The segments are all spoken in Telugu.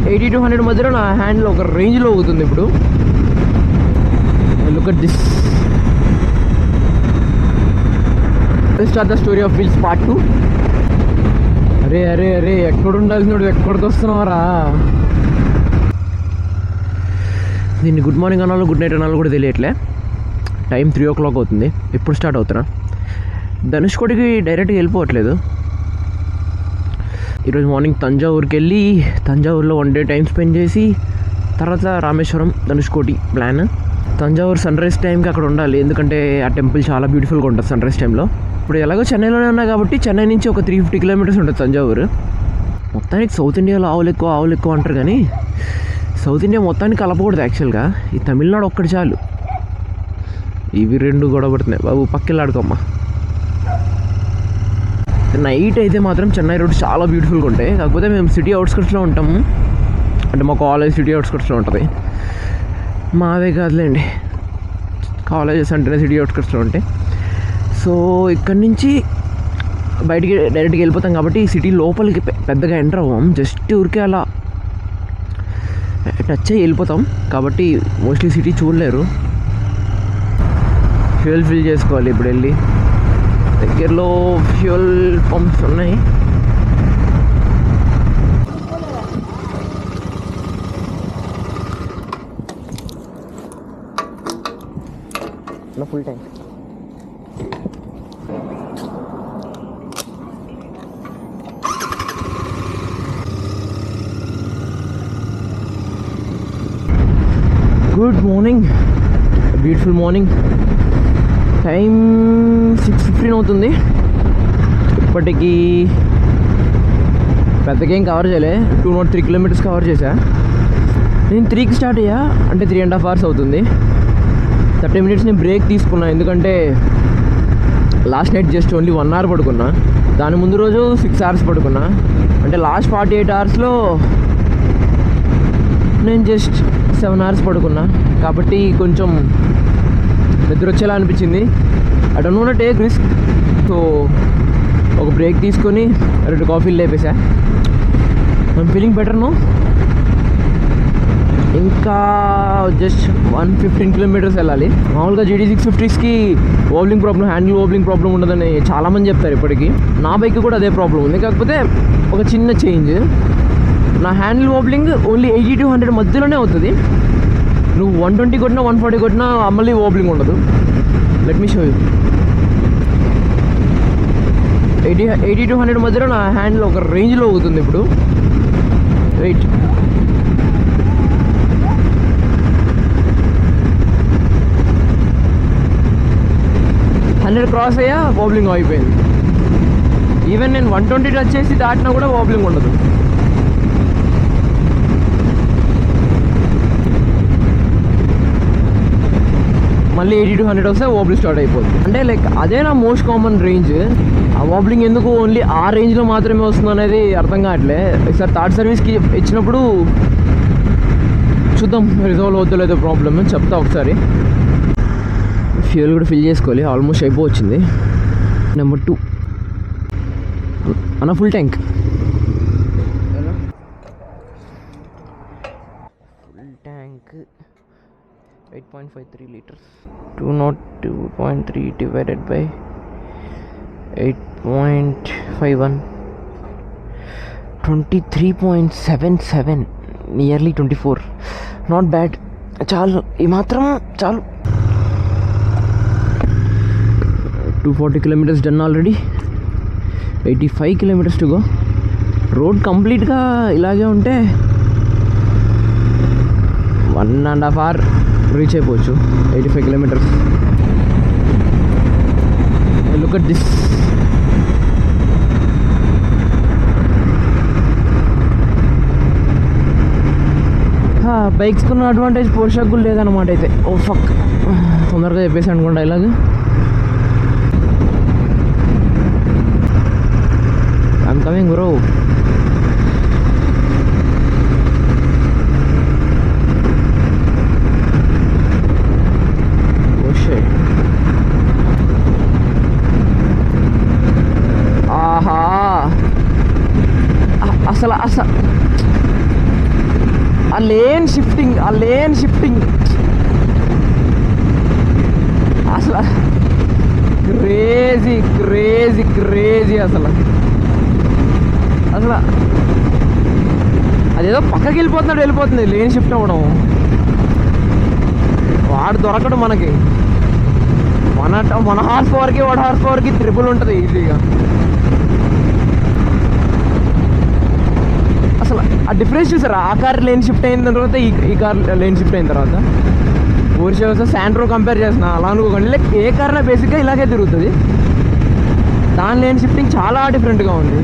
80 to 100 మధ్యలో నా హ్యాండ్లో ఒక రేంజ్లో అవుతుంది ఇప్పుడు. Look at this. Start the story of wheels part 2. అరే అరే అరే ఎక్కడ ఉండాల్సినోడు ఎక్కడికి వస్తున్నావరా? దీన్ని గుడ్ మార్నింగ్ అనాలో గుడ్ నైట్ అనాలో కూడా తెలియట్లే. టైం 3 o'clock అవుతుంది. ఎప్పుడు స్టార్ట్ అవుతున్నా? ధనుష్కోటికి డైరెక్ట్గా వెళ్ళిపోవట్లేదు. ఈరోజు మార్నింగ్ తంజావూరుకి వెళ్ళి తంజావూరులో 1 day టైం స్పెండ్ చేసి తర్వాత Rameswaram Dhanushkodi plan. Thanjavur sunrise టైంకి అక్కడ ఉండాలి, ఎందుకంటే ఆ టెంపుల్ చాలా బ్యూటిఫుల్గా ఉంటుంది సన్ రైజ్ టైంలో. ఇప్పుడు ఎలాగో చెన్నైలోనే ఉన్నా కాబట్టి చెన్నై నుంచి ఒక 350 kilometers ఉంటుంది తంజావూరు. మొత్తానికి సౌత్ ఇండియాలో ఆవులు ఎక్కువ అంటారు, కానీ సౌత్ ఇండియా మొత్తానికి కలపకూడదు యాక్చువల్గా. ఈ తమిళనాడు ఒక్కటి చాలు. ఇవి 2 గొడవ పడుతున్నాయి బాబు, పక్కెళ్ళాడుకోమ్మా. నైట్ అయితే మాత్రం చెన్నై రోడ్స్ చాలా బ్యూటిఫుల్గా ఉంటాయి. కాకపోతే మేము సిటీ అవుట్స్కట్స్లో ఉంటాము, అంటే మా కాలేజ్ సిటీ అవుట్స్కట్స్లో ఉంటుంది. మావే కాదులేండి, కాలేజెస్ అంటేనే సిటీ అవుట్స్కట్స్లో ఉంటాయి. సో ఇక్కడి నుంచి బయటికి డైరెక్ట్గా వెళ్ళిపోతాం కాబట్టి సిటీ లోపలికి పెద్దగా ఎంటర్ అవ్వం. జస్ట్ ఊరికే అలా టచ్ అయ్యి వెళ్ళిపోతాం కాబట్టి మోస్ట్లీ సిటీ చూడలేరు. ఫ్యూయల్ ఫిల్ చేసుకోవాలి. ఇప్పుడు వెళ్ళి దగ్గరలో ఫ్యూయల్ పంప్స్ ఉన్నాయి. Full tank. Good morning, beautiful morning. Time 6:15 అవుతుంది. ఇప్పటికీ పెద్దగా ఏం కవర్ చేయలే, 203 kilometers కవర్ చేశా. నేను 3కి స్టార్ట్ అయ్యా, అంటే 3.5 hours అవుతుంది. 30 minutes నేను బ్రేక్ తీసుకున్నా, ఎందుకంటే last night just only 1 hour పడుకున్నా. దాని ముందు రోజు 6 hours పడుకున్నా. అంటే లాస్ట్ 48 hoursలో నేను జస్ట్ 7 hours పడుకున్నా. కాబట్టి కొంచెం నిద్ర వచ్చేలా అనిపించింది. I don't want to take risk. So ఒక బ్రేక్ తీసుకొని 2 కాఫీలు లేపేసా. I'm feeling better no. ఇంకా జస్ట్ 115 kilometers వెళ్ళాలి. మామూలుగా GD 650స్కి wobbling problem, handle wobbling problem ఉండదని చాలామంది చెప్తారు. ఇప్పటికీ నా బైక్ కూడా అదే ప్రాబ్లం ఉంది. కాకపోతే ఒక చిన్న చేంజ్, నా హ్యాండిల్ ఓబ్లింగ్ ఓన్లీ 80 to 100 మధ్యలోనే అవుతుంది. నువ్వు 120 కొట్టినా 140 కొట్టినా మళ్ళీ ఓబ్లింగ్ ఉండదు. Let me show you. 80 to 100 మధ్యలో నా హ్యాండిల్ ఒక రేంజ్లో అవుతుంది ఇప్పుడు. వెయిట్, క్రాస్ అయ్యా ఓబ్లింగ్ అయిపోయింది. ఈవెన్ నేను 120 టచ్ చేసి దాటినా కూడా ఓబ్లింగ్ ఉండదు. మళ్ళీ 80 to 100 వస్తే ఓబ్లింగ్ స్టార్ట్ అయిపోతుంది. అంటే లైక్ అదే నా మోస్ట్ కామన్ రేంజ్. ఆ ఓబ్లింగ్ ఎందుకు ఓన్లీ ఆ రేంజ్లో మాత్రమే వస్తుంది అనేది అర్థం కావట్లే. ఒకసారి థర్డ్ సర్వీస్కి ఇచ్చినప్పుడు చూద్దాం రిజాల్వ్ అవుతుందో లేదో ప్రాబ్లమ్ అని చెప్తా. ఒకసారి ఫ్యూయల్ కూడా ఫిల్ చేసుకోవాలి, ఆల్మోస్ట్ అయిపోవచ్చింది. నెంబర్ 2 అన్న full tank. Full tank 8.53 liters. 202.3 divided by 8.51, 23.77, nearly 24. Not bad. చాలు, ఈ మాత్రం చాలు. 240 kilometers done already. 85 kilometers to go. Road కంప్లీట్గా ఇలాగే ఉంటే 1.5 hour రీచ్ అయిపోవచ్చు. 85 kilometers. Look at this. Bikes కొన్న అడ్వాంటేజ్ పోర్షాకు కూడా లేదన్నమాట. అయితే ఓ ఫక్, తొందరగా చెప్పేసి అనుకోండి dialogue. I'm coming bro. Lane shifting అసలు క్రేజీ క్రేజీ క్రేజీ అసలు అదేదో పక్కకి వెళ్ళిపోతుంది లేన్ షిఫ్ట్ అవ్వడం. వాడు దొరకడం మనకి మన హార్స్ పవర్కి వాడు హార్స్ పవర్కి ట్రిపుల్ ఉంటుంది ఈజీగా. అసలు ఆ డిఫరెన్స్ చూసారా? ఆ కార్ లేన్ షిఫ్ట్ అయిన తర్వాత ఈ కార్ లేన్ షిఫ్ట్ అయిన తర్వాత పోర్షే శాంట్రో కంపేర్ చేసిన అలా అనుకోకండి. లైక్ ఏ కార్లో బేసిక్గా ఇలాగే తిరుగుతుంది, దాని లేన్ షిఫ్టింగ్ చాలా డిఫరెంట్గా ఉంది.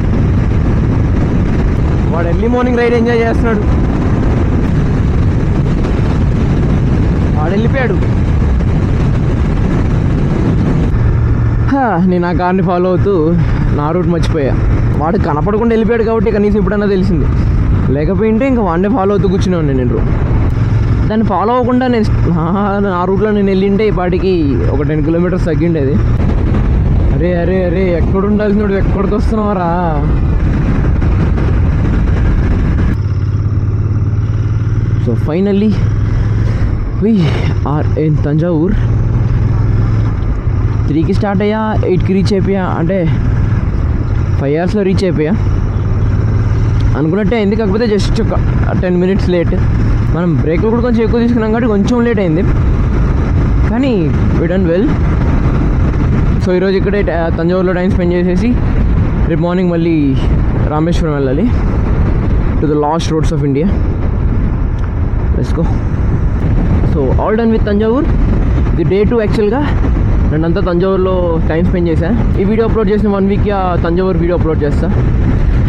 వాడు ఎర్లీ మార్నింగ్ రైడ్ ఎంజాయ్ చేస్తున్నాడు, వాడు వెళ్ళిపోయాడు. నేను ఆ కార్ని ఫాలో అవుతూ నా రూట్ మర్చిపోయా. వాడు కనపడకుండా వెళ్ళిపోయాడు కాబట్టి కనీసం ఇప్పుడన్నా తెలిసింది, లేకపోయింటే ఇంకా వాడిని ఫాలో అవుతూ కూర్చునే ఉన్నాను నేను. దాన్ని ఫాలో అవ్వకుండా నేను నా రూట్లో నేను వెళ్ళింటే ఈ పాటికి ఒక 10 కిలోమీటర్స్ తగ్గిండేది. అరే అరే అరే ఎక్కడ ఉండాల్సినోడు ఎక్కడికి వస్తున్నావరా? So finally we are in Thanjavur. 3కి స్టార్ట్ అయ్యా, 8కి రీచ్ అయిపోయా. అంటే 5 అవర్స్లో రీచ్ అయిపోయా అనుకున్నట్టే అయింది. కాకపోతే జస్ట్ ఒక 10 మినిట్స్ లేట్. మనం బ్రేక్లు కూడా కొంచెం ఎక్కువ తీసుకున్నాం కాబట్టి కొంచెం లేట్ అయింది, కానీ వి డన్ వెల్. సో ఈరోజు ఇక్కడే తంజావూరులో టైం స్పెండ్ చేసేసి రేపు మార్నింగ్ మళ్ళీ రామేశ్వరం వెళ్ళాలి, to the last roads of India. Let's go. So all done with Thanjavur. ఇది డే 2 యాక్చువల్గా. నేనంతా తంజావూరులో టైం స్పెండ్ చేశాను. ఈ వీడియో అప్లోడ్ చేసిన 1 వీక్ తంజావూరు వీడియో అప్లోడ్ చేస్తా,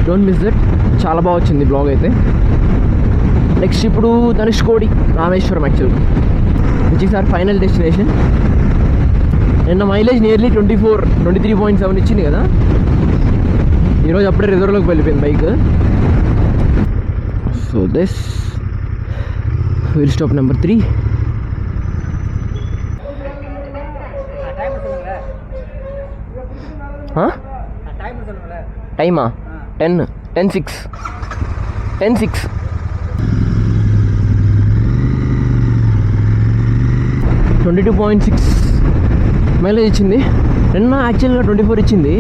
డోంట్ మిస్ దట్. చాలా బాగా వచ్చింది బ్లాగ్ అయితే. నెక్స్ట్ ఇప్పుడు ధనుష్కోడి రామేశ్వరం యాక్చువల్గా, which is our final destination. నిన్న మైలేజ్ నియర్లీ 23.7 ఇచ్చింది కదా. ఈరోజు అప్పుడే రిజర్వ్లోకి వెళ్ళిపోయింది bike. So this will stop number 3. టైమా 10:06 22.6 మైలేజ్ ఇచ్చింది. నిన్న యాక్చువల్గా 24 ఇచ్చింది.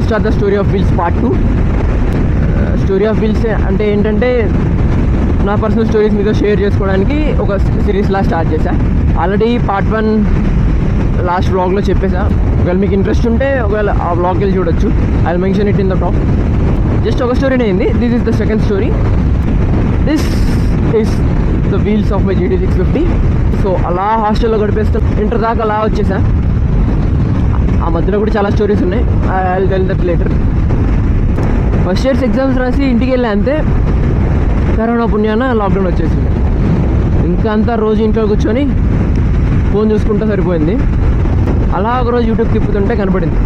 Start the story of wheels part 2. Story of wheels అంటే ఏంటంటే నా పర్సనల్ స్టోరీస్ మీతో షేర్ చేసుకోవడానికి ఒక సిరీస్లా స్టార్ట్ చేశా. ఆల్రెడీ పార్ట్ 1 లాస్ట్ వ్లాగ్లో చెప్పేసా. ఒకవేళ మీకు ఇంట్రెస్ట్ ఉంటే ఒకవేళ ఆ వ్లాగ్కి వెళ్ళి చూడొచ్చు. I will mention it in the top. Just ఒక స్టోరీనే అయింది. This is the second story. This is the wheels of my GT650. So అలా హాస్టల్లో గడిపేస్తాం. ఇంటర్ దాకా అలా వచ్చేసా. ఆ మధ్యలో కూడా చాలా స్టోరీస్ ఉన్నాయి, I will tell that later. First years exams రాసి ఇంటికి వెళ్ళా అంతే. కరోనా పుణ్యాన లాక్డౌన్ వచ్చేసింది. ఇంకా అంతా రోజు ఇంట్లో కూర్చొని ఫోన్ చూసుకుంటూ సరిపోయింది. అలా ఒకరోజు యూట్యూబ్ తిప్పుతుంటే కనపడింది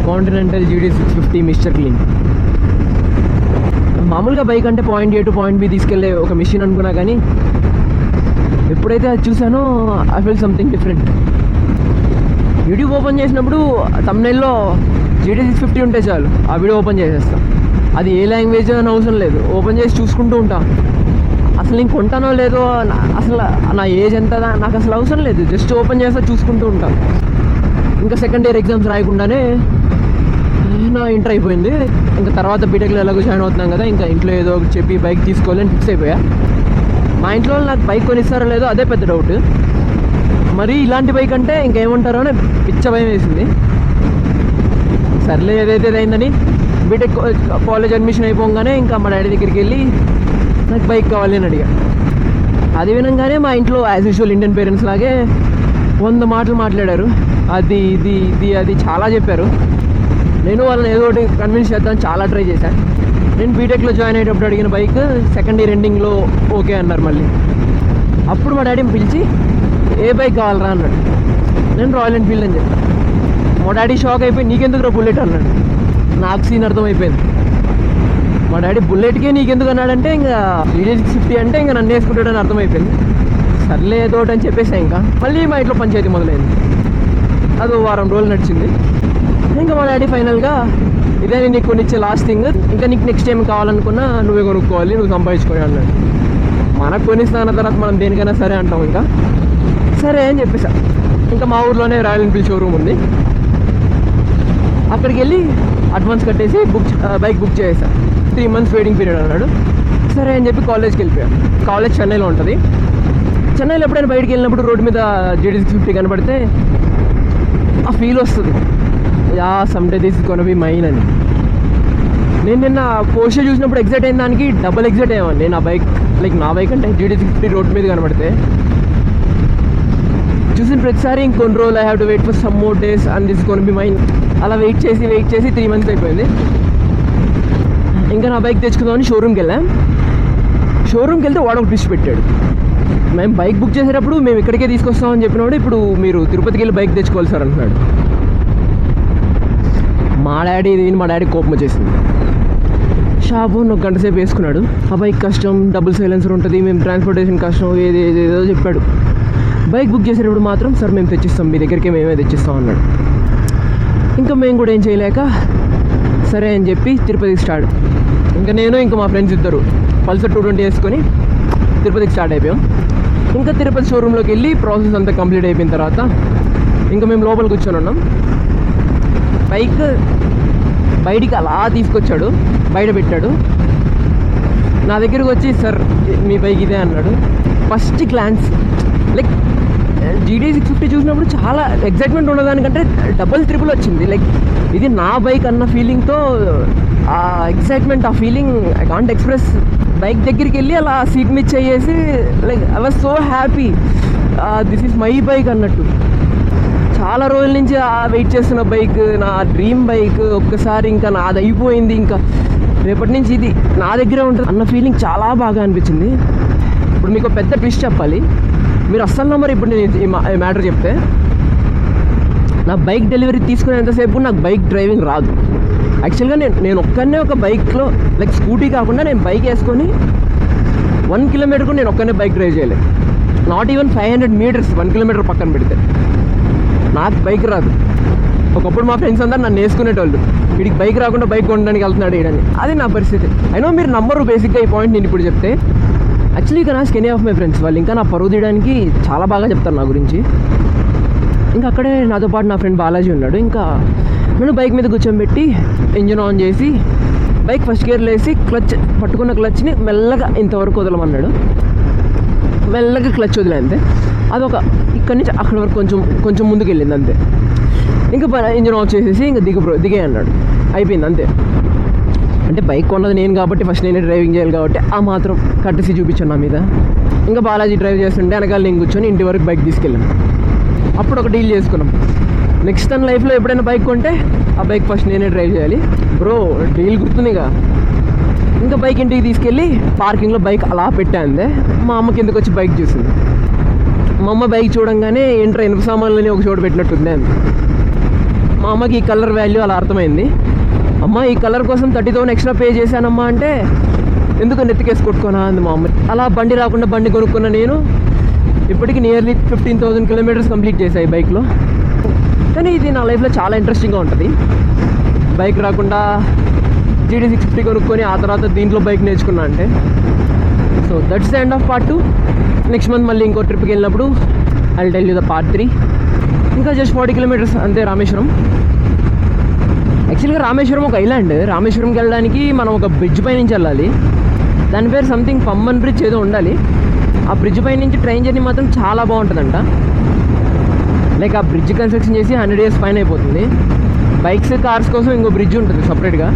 కాంటినెంటల్ GT650 మిస్టర్ క్లీన్. మామూలుగా బైక్ అంటే point A to point B తీసుకెళ్ళే ఒక మిషన్ అనుకున్నా, కానీ ఎప్పుడైతే అది చూసానో I feel something different. YouTube open చేసినప్పుడు తమ్నైల్లో GT650 ఉంటే చాలు, ఆ వీడియో ఓపెన్ చేసేస్తాం. అది ఏ లాంగ్వేజ్ అని అవసరం లేదు, ఓపెన్ చేసి చూసుకుంటూ ఉంటాం. అసలు ఇంక కొంటానో లేదో, అసలు నా ఏజ్ ఎంత నాకు అసలు అవసరం లేదు, జస్ట్ ఓపెన్ చేస్తా చూసుకుంటూ ఉంటాం. ఇంకా సెకండ్ ఇయర్ ఎగ్జామ్స్ రాయకుండానే నా ఇంటర్ అయిపోయింది. ఇంకా తర్వాత బీటెక్లో ఎలాగో జాయిన్ అవుతున్నాం కదా, ఇంకా ఇంట్లో ఏదో ఒకటి చెప్పి బైక్ తీసుకోవాలని ఫిక్స్ అయిపోయా. మా ఇంట్లో నాకు బైక్ కొనిస్తారో లేదో అదే పెద్ద డౌట్. మరి ఇలాంటి బైక్ అంటే ఇంకేమంటారో అని పిచ్చ భయం వేసింది. సర్లే ఏదైతే అయిందని బీటెక్ కాలేజ్ అడ్మిషన్ అయిపోగానే ఇంకా మా డాడీ దగ్గరికి వెళ్ళి నాకు బైక్ కావాలి అని అడిగా. అది వినంగానే మా ఇంట్లో యాజ్ యూజువల్ ఇండియన్ పేరెంట్స్ లాగే 100 మాటలు మాట్లాడారు. అది ఇది ఇది అది చాలా చెప్పారు. నేను వాళ్ళని ఏదో ఒకటి కన్విన్స్ చేద్దామని చాలా ట్రై చేశాను. నేను బీటెక్లో జాయిన్ అయ్యేటప్పుడు అడిగిన బైక్ సెకండ్ ఇయర్ ఎండింగ్లో ఓకే అన్నారు. మళ్ళీ అప్పుడు మా డాడీని పిలిచి ఏ బైక్ కావాలరా అన్నాడు. నేను రాయల్ ఎన్ఫీల్డ్ అని చెప్పాను. మా డాడీ షాక్ అయిపోయి నీకెందుకు బుల్లెట్ అన్నాడు. నాకు సీన్ అర్థమైపోయింది. మా డాడీ బుల్లెట్కే నీకెందుకు అన్నాడంటే ఇంకా GT650 అంటే ఇంకా నన్ను వేసుకుంటాడని అర్థమైపోయింది. సర్లే ఏదో ఒకటి అని చెప్పేసా. ఇంకా మళ్ళీ మా ఇంట్లో పంచాయతీ మొదలైంది. అది 1 వారం రోజులు నడిచింది. ఇంకా మా డాడీ ఫైనల్గా ఇదే నీకు కొనిచ్చే లాస్ట్ థింగ్, ఇంకా నీకు నెక్స్ట్ టైం కావాలనుకున్నా నువ్వే కొనుక్కోవాలి, నువ్వు సంపాదించుకోవాలి అన్నాడు. మనకు కొనిస్తా అన్న తర్వాత మనం దేనికైనా సరే అంటాం. ఇంకా సరే అని చెప్పేసా. ఇంకా మా ఊర్లోనే రాయల్ ఎన్ఫీల్డ్ షోరూమ్ ఉంది, అక్కడికి వెళ్ళి అడ్వాన్స్ కట్టేసి బైక్ బుక్ చేసా. 3 months వెయిటింగ్ పీరియడ్ అన్నాడు. సరే అని చెప్పి కాలేజ్కి వెళ్ళిపోయాను. కాలేజ్ చెన్నైలో ఉంటుంది. చెన్నైలో ఎప్పుడైనా బయటికి వెళ్ళినప్పుడు రోడ్డు మీద GD650 కనబడితే ఆ ఫీల్ వస్తుంది, yeah someday this gonna be mine అని. నేను నిన్న పోస్టర్ చూసినప్పుడు ఎగ్జైట్ అయిన దానికి డబుల్ ఎగ్జైట్ అయ్యామండి. నా బైక్ నా బైక్ అంటే GD650 రోడ్డు మీద కనబడితే చూసిన ప్రతిసారి ఇంకొన్ని రోజులు I have to wait for some more days and this gonna be mine. అలా వెయిట్ చేసి 3 months అయిపోయింది. ఇంకా నా బైక్ తెచ్చుకుందామని షోరూమ్కి వెళ్ళాం. షోరూమ్కి వెళ్తే వాడు ఒక ట్విస్ట్ పెట్టాడు. మేము బైక్ బుక్ చేసేటప్పుడు మేము ఇక్కడికే తీసుకొస్తామని చెప్పినప్పుడు ఇప్పుడు మీరు తిరుపతికి వెళ్ళి బైక్ తెచ్చుకోవాలి సార్ అంటున్నాడు. మా డాడీ కోపం వచ్చేసింది. షాపు 1 గంట సేపు వేసుకున్నాడు. ఆ బైక్ కష్టం, డబుల్ సైలెన్సర్ ఉంటుంది, మేము ట్రాన్స్పోర్టేషన్ కష్టం, ఏదేదో చెప్పాడు. బైక్ బుక్ చేసేటప్పుడు మాత్రం సార్ మేము తెచ్చిస్తాం, మీ దగ్గరికి మేమే తెచ్చిస్తాం అన్నాడు. ఇంకా మేము కూడా ఏం చేయలేక సరే అని చెప్పి తిరుపతికి స్టార్ట్. ఇంకా నేను ఇంకా మా ఫ్రెండ్స్ ఇద్దరు పల్సర్ 220 వేసుకొని తిరుపతికి స్టార్ట్ అయిపోయాం. ఇంకా తిరుపతి షోరూంలోకి వెళ్ళి ప్రాసెస్ అంతా కంప్లీట్ అయిపోయిన తర్వాత ఇంకా మేము లోపలికి కూర్చొని ఉన్నాం. బైక్ బయటికి అలా తీసుకొచ్చాడు, బయట పెట్టాడు. నా దగ్గరికి వచ్చి సార్ మీ బైక్ ఇదే అన్నాడు. ఫస్ట్ గ్లాన్స్ GD650 చూసినప్పుడు చాలా ఎగ్జైట్మెంట్ ఉన్నదానికంటే డబుల్ ట్రిపుల్ వచ్చింది. ఇది నా బైక్ అన్న ఫీలింగ్తో ఆ ఎగ్జైట్మెంట్, ఆ feeling I can't express. Bike దగ్గరికి వెళ్ళి అలా సీట్ మీద చేసి I was so happy, this is my bike అన్నట్టు. చాలా రోజుల నుంచి వెయిట్ చేస్తున్న బైక్, నా డ్రీమ్ బైక్, ఒక్కసారి ఇంకా నాది అయిపోయింది, ఇంకా రేపటి నుంచి ఇది నా దగ్గరే ఉంటుంది అన్న ఫీలింగ్ చాలా బాగా అనిపించింది. ఇప్పుడు మీకు పెద్ద ట్విస్ట్ చెప్పాలి, మీరు అస్సలు నమ్మరు. ఇప్పుడు నేను ఈ మ్యాటర్ చెప్తే, నా బైక్ డెలివరీ తీసుకునేంతసేపు నాకు బైక్ డ్రైవింగ్ రాదు. యాక్చువల్గా నేను ఒక్కనే ఒక బైక్లో స్కూటీ కాకుండా నేను బైక్ వేసుకొని 1 kilometer కూడా నేను ఒక్కనే బైక్ డ్రైవ్ చేయలేదు. నాట్ ఈవెన్ 500 meters 1 kilometer పక్కన పెడితే నాకు బైక్ రాదు. ఒకప్పుడు మా ఫ్రెండ్స్ అందరూ నన్ను వేసుకునేటోళ్ళు, వీడికి బైక్ రాకుండా బైక్ కొనడానికి వెళ్తున్నాడు వీడని. అది నా పరిస్థితి. అయినా మీరు నమ్మరు బేసిక్గా ఈ పాయింట్ నేను ఇప్పుడు చెప్తే. యాక్చువల్లీ ఇక నా ఎనీ ఆఫ్ మై ఫ్రెండ్స్ వాళ్ళు ఇంకా నా పరువు తీయడానికి చాలా బాగా చెప్తారు నా గురించి. ఇంకా అక్కడే నాతో పాటు నా ఫ్రెండ్ బాలాజీ ఉన్నాడు. ఇంకా నన్ను బైక్ మీద కూర్చోబెట్టి ఇంజిన్ ఆన్ చేసి బైక్ ఫస్ట్ గేర్లో వేసి పట్టుకున్న క్లచ్ని మెల్లగా ఇంతవరకు వదలమన్నాడు. మెల్లగా క్లచ్ వదిలే అంతే. అదొక ఇక్కడి నుంచి అక్కడి వరకు కొంచెం ముందుకు వెళ్ళింది అంతే. ఇంకా ఇంజిన్ ఆఫ్ చేసేసి ఇంకా దిగే అన్నాడు. అయిపోయింది అంతే. అంటే బైక్ కొన్నది నేను కాబట్టి ఫస్ట్ నేనే డ్రైవింగ్ చేయాలి కాబట్టి ఆ మాత్రం కట్టసి చూపించాను నా మీద. ఇంకా బాలాజీ డ్రైవ్ చేస్తుంటే వెనకాల నేను కూర్చొని ఇంటి వరకు బైక్ తీసుకెళ్ళాను. అప్పుడు ఒక డీల్ చేసుకున్నాం, నెక్స్ట్ తన లైఫ్లో ఎప్పుడైనా బైక్ కొంటే ఆ బైక్ ఫస్ట్ నేనే డ్రైవ్ చేయాలి. బ్రో డీల్ గుర్తుందిగా. ఇంకా బైక్ ఇంటికి తీసుకెళ్ళి పార్కింగ్లో బైక్ అలా పెట్టాందే. మా అమ్మకి ఎందుకు వచ్చి బైక్ చూసింది. మా అమ్మ బైక్ చూడంగానే ఏంట్రా ఇనుప సామాన్లని ఒక చోటు పెట్టినట్టుంది అంది. మా అమ్మకి ఈ కలర్ వాల్యూ అలా అర్థమైంది. అమ్మ ఈ కలర్ కోసం 30,000 ఎక్స్ట్రా పే చేశానమ్మా అంటే ఎందుకు నెత్తికేసి కొట్టుకోనా అంది మా అమ్మ. అలా బండి రాకుండా బండి కొనుక్కున్న నేను ఇప్పటికి నియర్లీ 15,000 kilometers కంప్లీట్ చేశాయి బైక్లో. కానీ ఇది నా లైఫ్లో చాలా ఇంట్రెస్టింగ్గా ఉంటుంది. బైక్ రాకుండా GD650 కొనుక్కొని ఆ తర్వాత దీంట్లో బైక్ నేర్చుకున్నా అంటే. So that's the end of part 2. Next month మళ్ళీ ఇంకో ట్రిప్కి వెళ్ళినప్పుడు I will tell you the part 3. ఇంకా జస్ట్ 40 kilometers అంతే రామేశ్వరం. యాక్చువల్గా రామేశ్వరం ఒక ఐలాండ్. రామేశ్వరంకి వెళ్ళడానికి మనం ఒక బ్రిడ్జ్ పై నుంచి వెళ్ళాలి. దాని పేరు సంథింగ్ పంబన్ బ్రిడ్జ్ ఏదో ఉండాలి. ఆ బ్రిడ్జ్ పై నుంచి ట్రైన్ జర్నీ మాత్రం చాలా బాగుంటుందంట. ఆ బ్రిడ్జ్ కన్స్ట్రక్షన్ చేసి 100 years పైన అయిపోతుంది. బైక్స్ కార్స్ కోసం ఇంకో బ్రిడ్జ్ ఉంటుంది సపరేట్గా.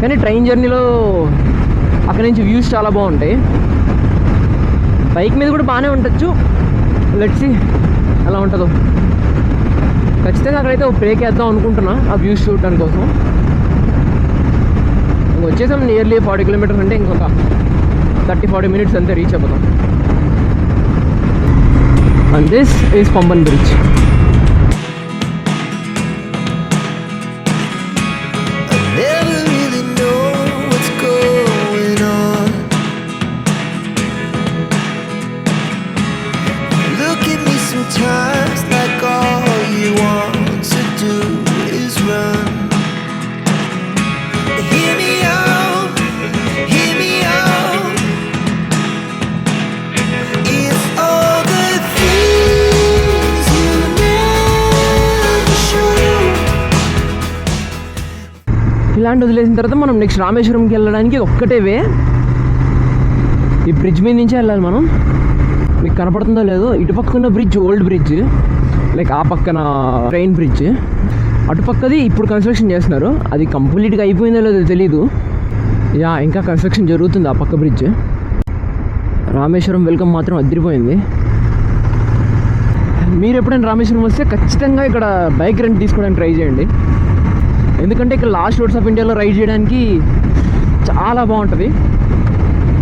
కానీ ట్రైన్ జర్నీలో అక్కడ నుంచి వ్యూస్ చాలా బాగుంటాయి. బైక్ మీద కూడా బాగానే ఉండొచ్చు. లెట్స్ సీ ఎలా ఉంటుందో. ఖచ్చితంగా అక్కడైతే ఒక బ్రేక్ వేద్దాం అనుకుంటున్నా ఆ వ్యూస్ చూడడానికి కోసం. వచ్చేసాం నియర్లీ 40 kilometers అంటే ఇంకొక 30-40 minutes అంతే రీచ్ అయిపోతాం. And this is Pamban bridge. Island వదిలేసిన తర్వాత మనం నెక్స్ట్ రామేశ్వరంకి వెళ్ళడానికి ఒక్కటే వే. ఈ బ్రిడ్జ్ మీద నుంచే వెళ్ళాలి మనం. మీకు కనపడుతుందో లేదో, ఇటుపక్కన బ్రిడ్జ్ ఓల్డ్ బ్రిడ్జ్, లైక్ ఆ పక్కన ట్రైన్ బ్రిడ్జ్, అటుపక్కది ఇప్పుడు కన్స్ట్రక్షన్ చేస్తున్నారు. అది కంప్లీట్గా అయిపోయిందో లేదో తెలీదు. యా, ఇంకా కన్స్ట్రక్షన్ జరుగుతుంది ఆ పక్క బ్రిడ్జ్. రామేశ్వరం వెల్కమ్ మాత్రం అదిరిపోయింది. మీరు ఎప్పుడైనా రామేశ్వరం వస్తే ఖచ్చితంగా ఇక్కడ బైక్ రెంట్ తీసుకోవడానికి ట్రై చేయండి. ఎందుకంటే ఇక్కడ లాస్ట్ రోడ్స్ ఆఫ్ ఇండియాలో రైడ్ చేయడానికి చాలా బాగుంటుంది.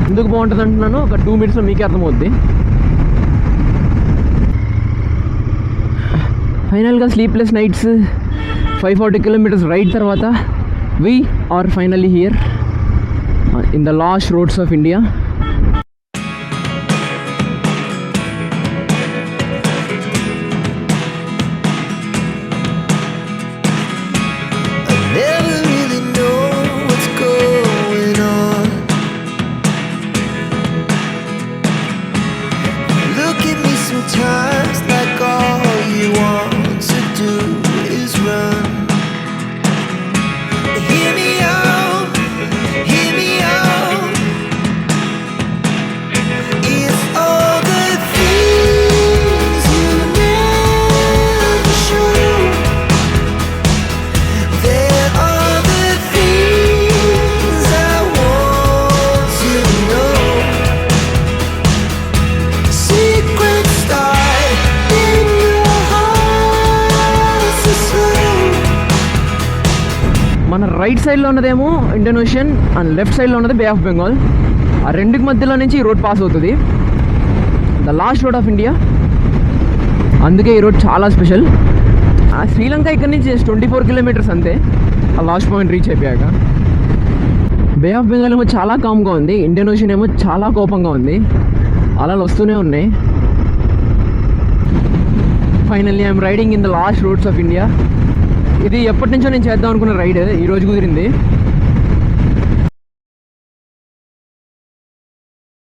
ఎందుకు బాగుంటుంది అంటున్నాను, ఒక 2 minutesలో మీకే అర్థమవుద్ది. ఫైనల్గా స్లీప్లెస్ నైట్స్ 540 kilometers రైడ్ తర్వాత we are finally here in the last roads of India. Sometimes like all you want to do is run. Hear me out, hear me out. It's all the things you never show. There are the things I want to know. Secrets మన రైట్ సైడ్లో ఉన్నదేమో ఇండియన్ ఓషన్ అండ్ లెఫ్ట్ సైడ్లో ఉన్నది బే ఆఫ్ బెంగాల్. ఆ రెండుకి మధ్యలో నుంచి ఈ రోడ్ పాస్ అవుతుంది, the last road of India. అందుకే ఈ రోడ్ చాలా స్పెషల్. శ్రీలంక ఇక్కడ నుంచి 24 kilometers అంతే, ఆ లాస్ట్ పాయింట్ రీచ్ అయిపోయాక. బే ఆఫ్ బెంగాల్ ఏమో చాలా కామ్గా ఉంది, ఇండియన్ ఓషన్ ఏమో చాలా కోపంగా ఉంది. అలా వస్తూనే ఉన్నాయి. Finally I'm riding in the last roads of India. ఇది ఎప్పటి నుంచో నేను చేద్దాం అనుకున్న రైడ్ ఈరోజు కుదిరింది.